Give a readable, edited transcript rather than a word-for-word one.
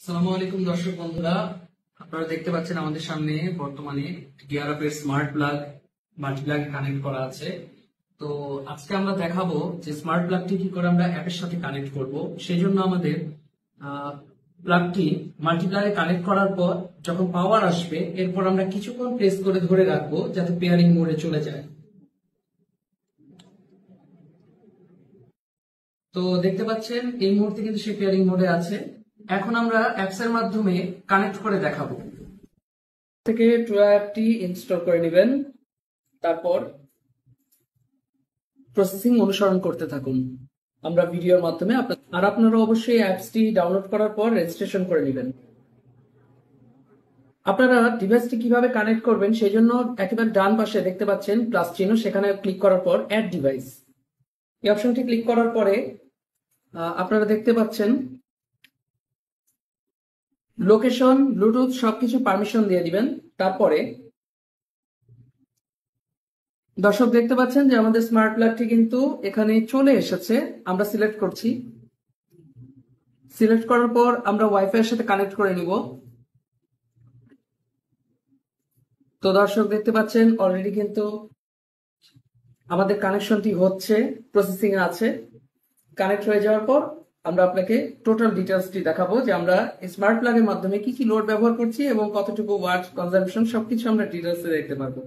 আসসালামু আলাইকুম দর্শক বন্ধুরা, আপনারা দেখতে পাচ্ছেন আমাদের সামনে বর্তমানে গিয়ারআপ এর স্মার্ট প্লাগ মাল্টিপ্লাগ কানেক্ট করা আছে। তো আজকে আমরা দেখাবো যে স্মার্ট প্লাগটি কি করে আমরা অ্যাপের সাথে কানেক্ট করব। সেই জন্য আমাদের প্লাগটি মাল্টিপ্লাগে কানেক্ট করার পর যখন পাওয়ার আসবে এরপর আমরা কিছুক্ষণ প্রেস করে ধরে রাখবো যাতে পেয়ারিং মোডে চলে যায়। তো দেখতে পাচ্ছেন এই মুহূর্তে কিন্তু সে পেয়ারিং মোডে আছে। এখন আমরা অ্যাপস এর মাধ্যমে কানেক্ট করে দেখাবো। থেকে ট্রুয়া অ্যাপটি ইনস্টল করে নেবেন, তারপর প্রসেসিং অনুসরণ করতে থাকুন আমরা ভিডিওর মাধ্যমে। আপনারা অবশ্যই অ্যাপসটি ডাউনলোড করার পর রেজিস্ট্রেশন করে নেবেন। আপনারা ডিভাইসটি কিভাবে কানেক্ট করবেন সেই জন্য একেবারে ডান পাশে দেখতে পাচ্ছেন প্লাস চিহ্ন, সেখানে ক্লিক করার পর অ্যাড ডিভাইস এই অপশনটি ক্লিক করার পরে আপনারা দেখতে পাচ্ছেন লোকেশন, ব্লুটুথ সবকিছু পারমিশন দিয়ে দিবেন। তারপরে দর্শক দেখতে পাচ্ছেন যে আমাদের স্মার্ট প্লাগটি কিন্তু এখানে চলে এসেছে। আমরা সিলেক্ট করছি, সিলেক্ট করার পর আমরা ওয়াইফাই এর সাথে কানেক্ট করে নিব। তো দর্শক দেখতে পাচ্ছেন অলরেডি কিন্তু আমাদের কানেকশনটি হচ্ছে, প্রসেসিং এ আছে। কানেক্ট হয়ে যাওয়ার পর আমরা আপনাকে টোটাল ডিটেলসটি দেখাবো যে আমরা স্মার্ট প্লাগের মাধ্যমে কি কি লোড ব্যবহার করছি এবং কতটুকু ওয়াট কনজাম্পশন সবকিছু আমরা ডিটেলসে দেখতে পারবো।